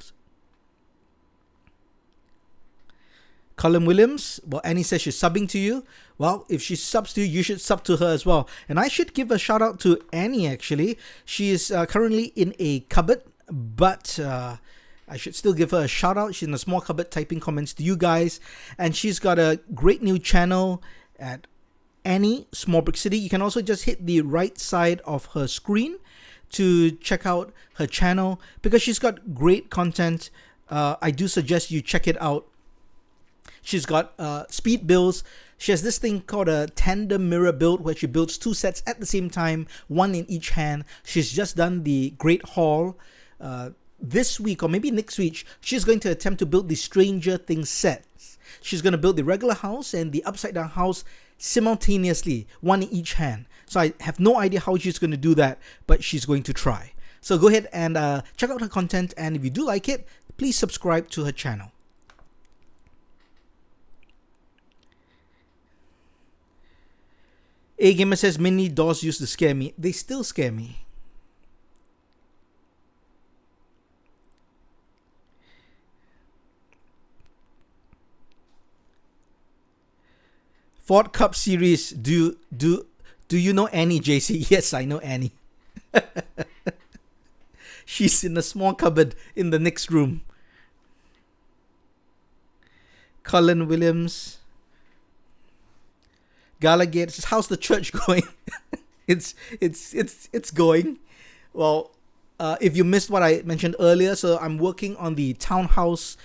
Colin Williams, well, Annie says she's subbing to you. Well, if she subs to you, you should sub to her as well. And I should give a shout out to Annie, actually. She is currently in a cupboard, but I should still give her a shout out. She's in a small cupboard typing comments to you guys. And she's got a great new channel at Annie, Small Brick City. You can also just hit the right side of her screen to check out her channel, because she's got great content. I do suggest you check it out. She's got speed builds. She has this thing called a tandem mirror build, where she builds 2 sets at the same time, 1 in each hand. She's just done the Great Hall. This week, or maybe next week, she's going to attempt to build the Stranger Things sets. She's going to build the regular house and the upside down house simultaneously, 1 in each hand. So I have no idea how she's going to do that, but she's going to try. So go ahead and check out her content, and if you do like it, please subscribe to her channel. A Gamer says mini doors used to scare me. They still scare me. Ford Cup Series. Do you know Annie, JC? Yes, I know Annie. She's in a small cupboard in the next room. Colin Williams. Gallagher says, how's the church going? It's going. Well, if you missed what I mentioned earlier, so I'm working on the townhouse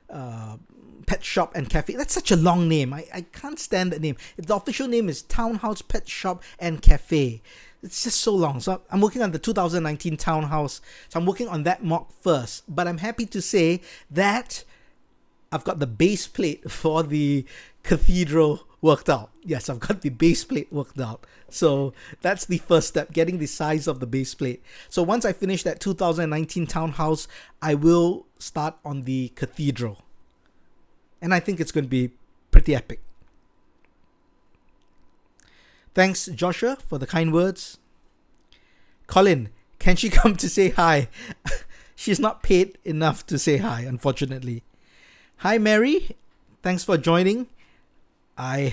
pet shop and cafe. That's such a long name. I can't stand that name. The official name is Townhouse Pet Shop and Cafe. It's just so long. So I'm working on the 2019 townhouse. So I'm working on that mock first. But I'm happy to say that I've got the base plate for the cathedral worked out. Yes, I've got the base plate worked out. So that's the first step, getting the size of the base plate. So once I finish that 2019 townhouse, I will start on the cathedral. And I think it's going to be pretty epic. Thanks, Joshua, for the kind words. Colin, can she come to say hi? She's not paid enough to say hi, unfortunately. Hi, Mary. Thanks for joining. I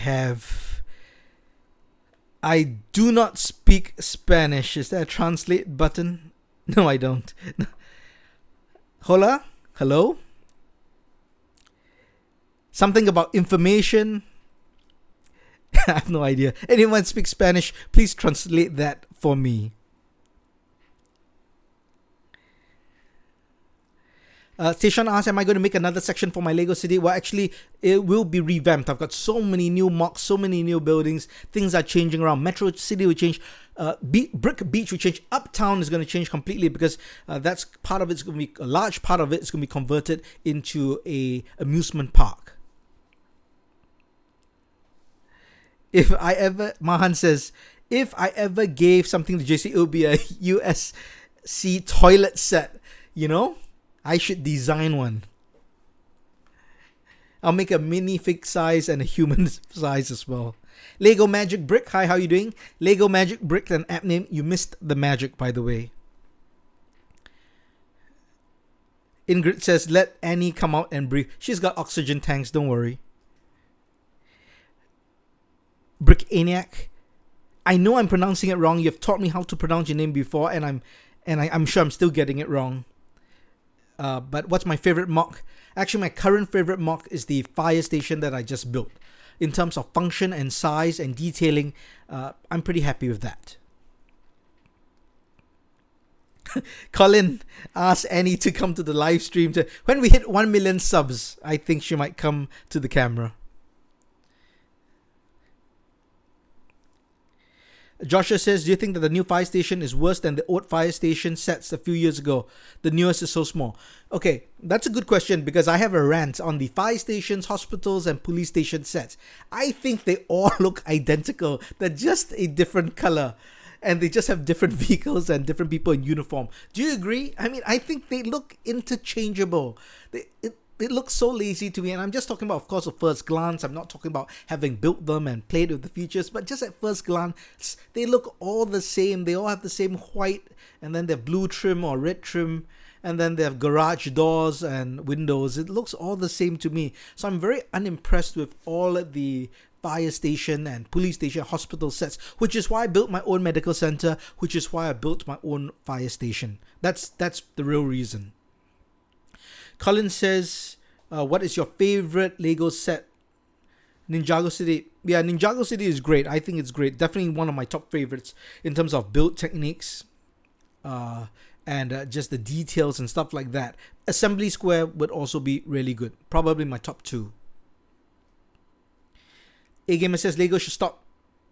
do not speak Spanish. Is there a translate button? No, I don't. Hola? Hello? Something about information? I have no idea. Anyone speaks Spanish, please translate that for me. Station asks, am I going to make another section for my Lego City? Well, actually, it will be revamped. I've got so many new MOCs, so many new buildings. Things are changing around. Metro City will change. Brick Beach will change. Uptown is going to change completely because that's part of it's going to be, a large part of it is going to be converted into a amusement park. Mahan says, if I ever gave something to JC, it would be a USC toilet set, I should design one. I'll make a minifig size and a human size as well. Lego Magic Brick. Hi, how you doing? Lego Magic Brick, an app name. You missed the magic, by the way. Ingrid says, let Annie come out and breathe. She's got oxygen tanks, don't worry. Brick Aniac. I know I'm pronouncing it wrong. You've taught me how to pronounce your name before, and I'm sure I'm still getting it wrong. But what's my favorite MOC? Actually, my current favorite MOC is the fire station that I just built. In terms of function and size and detailing, I'm pretty happy with that. Colin asked Annie to come to the live stream. When we hit 1 million subs, I think she might come to the camera. Joshua says, do you think that the new fire station is worse than the old fire station sets a few years ago? The newest is so small. Okay, that's a good question because I have a rant on the fire stations, hospitals, and police station sets. I think they all look identical. They're just a different color. And they just have different vehicles and different people in uniform. Do you agree? I mean, I think they look interchangeable. It looks so lazy to me, and I'm just talking about, of course, at first glance. I'm not talking about having built them and played with the features, but just at first glance, they look all the same. They all have the same white, and then they have blue trim or red trim, and then they have garage doors and windows. It looks all the same to me. So I'm very unimpressed with all the fire station and police station hospital sets, which is why I built my own medical center, which is why I built my own fire station. That's the real reason. Colin says, what is your favorite Lego set? Ninjago City. Yeah, Ninjago City is great. I think it's great. Definitely one of my top favorites in terms of build techniques and just the details and stuff like that. Assembly Square would also be really good. Probably my top 2. A-Gamer says, Lego should stop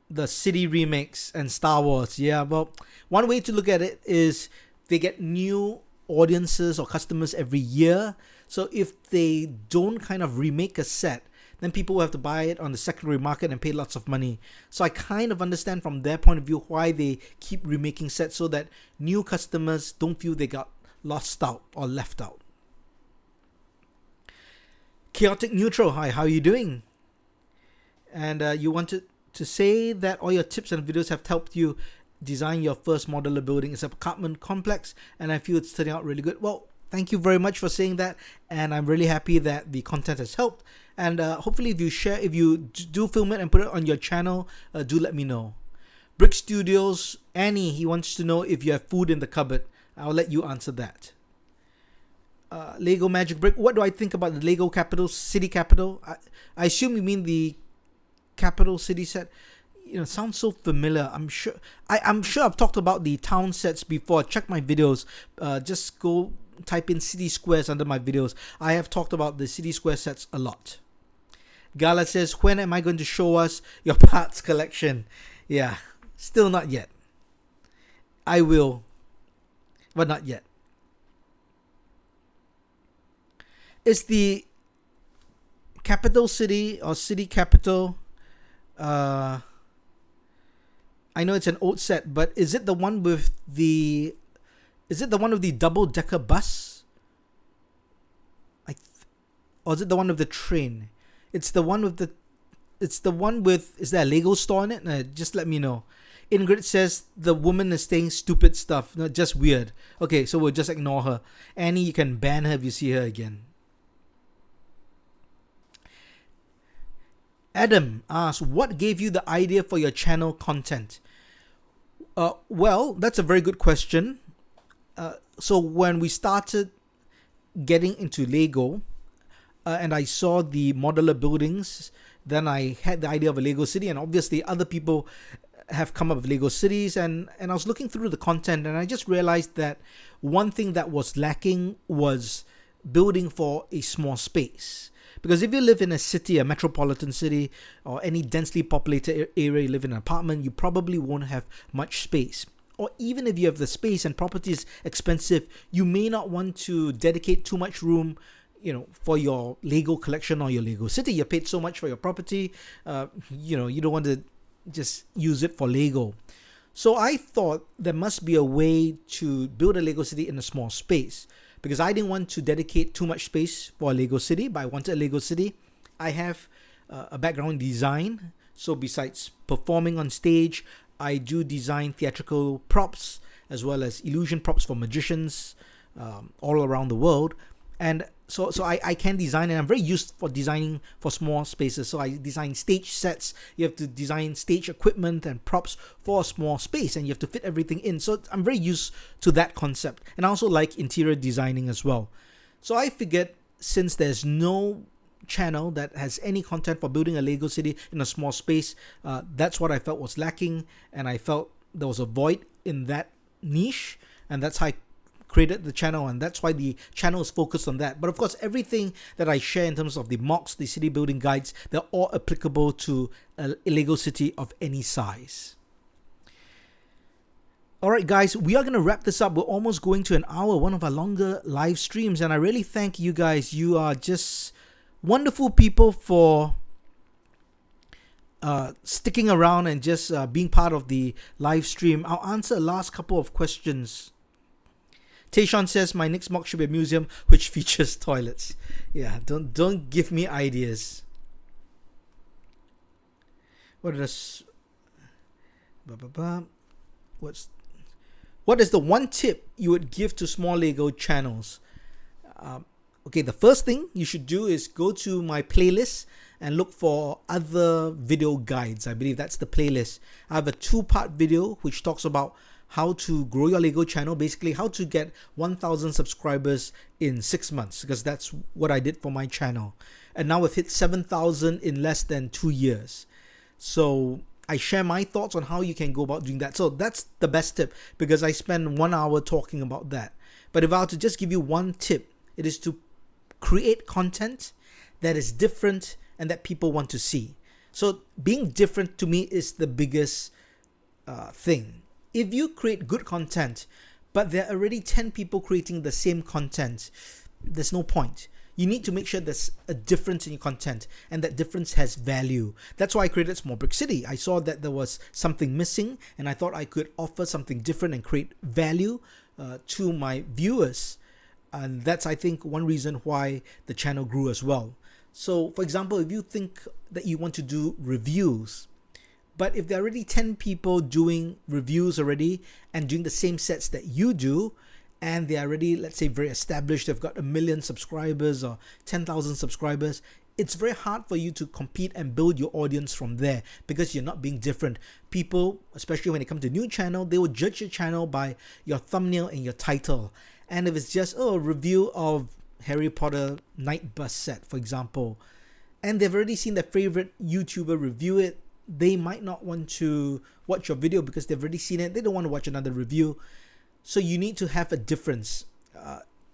the city remakes and Star Wars. Yeah, well, one way to look at it is they get new audiences or customers every year. So if they don't kind of remake a set, then people will have to buy it on the secondary market and pay lots of money. So I kind of understand from their point of view why they keep remaking sets so that new customers don't feel they got lost out or left out. Chaotic Neutral, hi, how are you doing? And you wanted to say that all your tips and videos have helped you design your first modular building. It's an apartment complex, and I feel it's turning out really good. Well, thank you very much for saying that, and I'm really happy that the content has helped. And hopefully, if you do film it and put it on your channel, do let me know. Brick Studios, Annie, he wants to know if you have food in the cupboard. I'll let you answer that. Lego Magic Brick, what do I think about the Lego Capital City Capital? I assume you mean the Capital City set. Sounds so familiar. I'm sure I've talked about the town sets before. Check my videos. Just go type in city squares under my videos. I have talked about the city square sets a lot. Gala says, when am I going to show us your parts collection? Yeah, still not yet. I will, but not yet. It's the capital city or city capital. I know it's an old set, but is it the one with the double-decker bus? Or is it the one with the train? It's the one with the it's the one with, is there a Lego store in it? Just let me know. Ingrid says the woman is saying stupid stuff, not just weird. Okay, so we'll just ignore her. Annie, you can ban her if you see her again. Adam asks, what gave you the idea for your channel content? Well, that's a very good question. So when we started getting into Lego, and I saw the modular buildings, then I had the idea of a Lego city, and obviously other people have come up with Lego cities, and I was looking through the content, and I just realized that one thing that was lacking was building for a small space. Because if you live in a city, a metropolitan city, or any densely populated area, you live in an apartment, you probably won't have much space. Or even if you have the space and property is expensive, you may not want to dedicate too much room, for your Lego collection or your Lego city. You paid so much for your property, you don't want to just use it for Lego. So I thought there must be a way to build a Lego city in a small space, because I didn't want to dedicate too much space for a Lego city, but I wanted a Lego city. I have a background in design, so besides performing on stage, I do design theatrical props as well as illusion props for magicians all around the world. And so I can design, and I'm very used for designing for small spaces. So I design stage sets. You have to design stage equipment and props for a small space, and you have to fit everything in. So I'm very used to that concept. And I also like interior designing as well. So I figured, since there's no channel that has any content for building a Lego city in a small space, that's what I felt was lacking, and I felt there was a void in that niche, and that's how I created the channel, and that's why the channel is focused on that. But of course, everything that I share in terms of the MOCs, the city building guides, they're all applicable to a Lego city of any size. Alright guys, we are going to wrap this up. We're almost going to an hour, one of our longer live streams, and I really thank you guys. You are just wonderful people for sticking around and just being part of the live stream. I'll answer the last couple of questions. Tayshawn says my next mock should be a museum which features toilets. Yeah, don't give me ideas. What is the one tip you would give to small Lego channels? Okay, the first thing you should do is go to my playlist and look for other video guides. I believe that's the playlist. I have a 2-part video which talks about how to grow your Lego channel, basically how to get 1,000 subscribers in 6 months, because that's what I did for my channel. And now we've hit 7,000 in less than 2 years. So I share my thoughts on how you can go about doing that. So that's the best tip, because I spend 1 hour talking about that. But if I were to just give you one tip, it is to create content that is different and that people want to see. So being different to me is the biggest thing. If you create good content, but there are already 10 people creating the same content, there's no point. You need to make sure there's a difference in your content, and that difference has value. That's why I created Small Brick City. I saw that there was something missing, and I thought I could offer something different and create value to my viewers. And that's, I think, one reason why the channel grew as well. So, for example, if you think that you want to do reviews, but if there are already 10 people doing reviews already and doing the same sets that you do, and they're already, let's say, very established, they've got 1 million subscribers or 10,000 subscribers, it's very hard for you to compete and build your audience from there, because you're not being different. People, especially when it comes to new channel, they will judge your channel by your thumbnail and your title. And if it's just a review of Harry Potter Night Bus set, for example, and they've already seen their favorite YouTuber review it, they might not want to watch your video because they've already seen it. They don't want to watch another review. So you need to have a difference.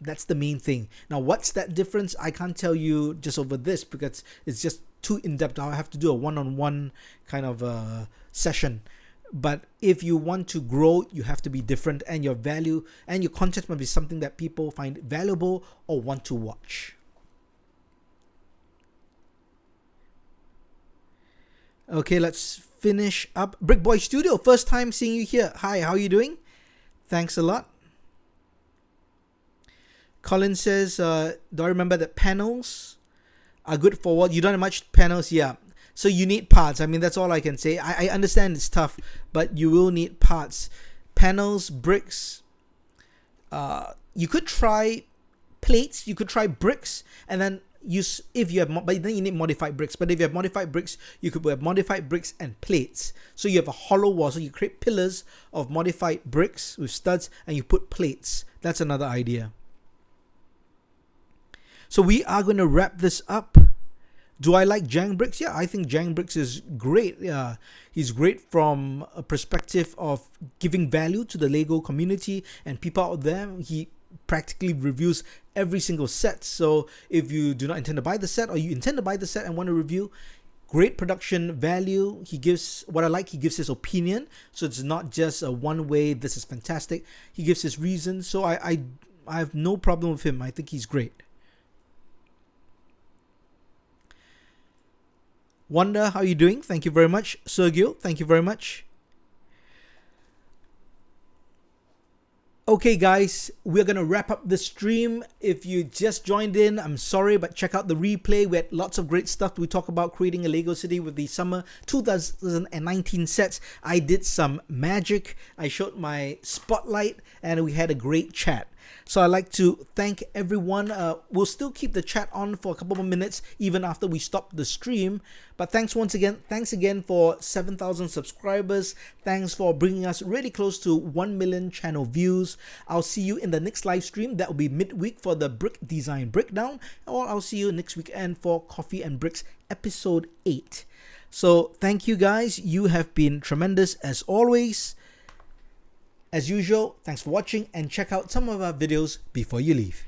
That's the main thing. Now, what's that difference? I can't tell you just over this because it's just too in-depth. I'll have to do a one-on-one kind of session. But if you want to grow, you have to be different, and your value and your content must be something that people find valuable or want to watch. Okay, let's finish up. Brick Boy Studio, first time seeing you here. Hi, how are you doing? Thanks a lot. Colin says, do I remember that panels are good for what? You don't have much panels? Yeah. So you need parts. I mean, that's all I can say. I understand it's tough, but you will need parts. Panels, bricks. You could try plates. You could try bricks, and then use, if you have, but then you need modified bricks. But if you have modified bricks, you could have modified bricks and plates. So you have a hollow wall. So you create pillars of modified bricks with studs, and you put plates. That's another idea. So we are going to wrap this up. Do I like Jang Bricks? Yeah, I think Jang Bricks is great. He's great from a perspective of giving value to the Lego community and people out there. He practically reviews every single set. So if you do not intend to buy the set, or you intend to buy the set and want to review, great production value. He gives, what I like, he gives his opinion. So it's not just a one way, this is fantastic. He gives his reasons. So I have no problem with him. I think he's great. Wanda, how are you doing? Thank you very much. Sergio, thank you very much. Okay, guys, we're going to wrap up the stream. If you just joined in, I'm sorry, but check out the replay. We had lots of great stuff. We talk about creating a Lego city with the summer 2019 sets. I did some magic. I showed my spotlight, and we had a great chat. So I'd like to thank everyone. We'll still keep the chat on for a couple more minutes even after we stop the stream. But thanks once again. Thanks again for 7,000 subscribers. Thanks for bringing us really close to 1 million channel views. I'll see you in the next live stream. That will be midweek for the brick design breakdown. Or I'll see you next weekend for Coffee and Bricks episode 8. So thank you guys. You have been tremendous as always. As usual, thanks for watching, and check out some of our videos before you leave.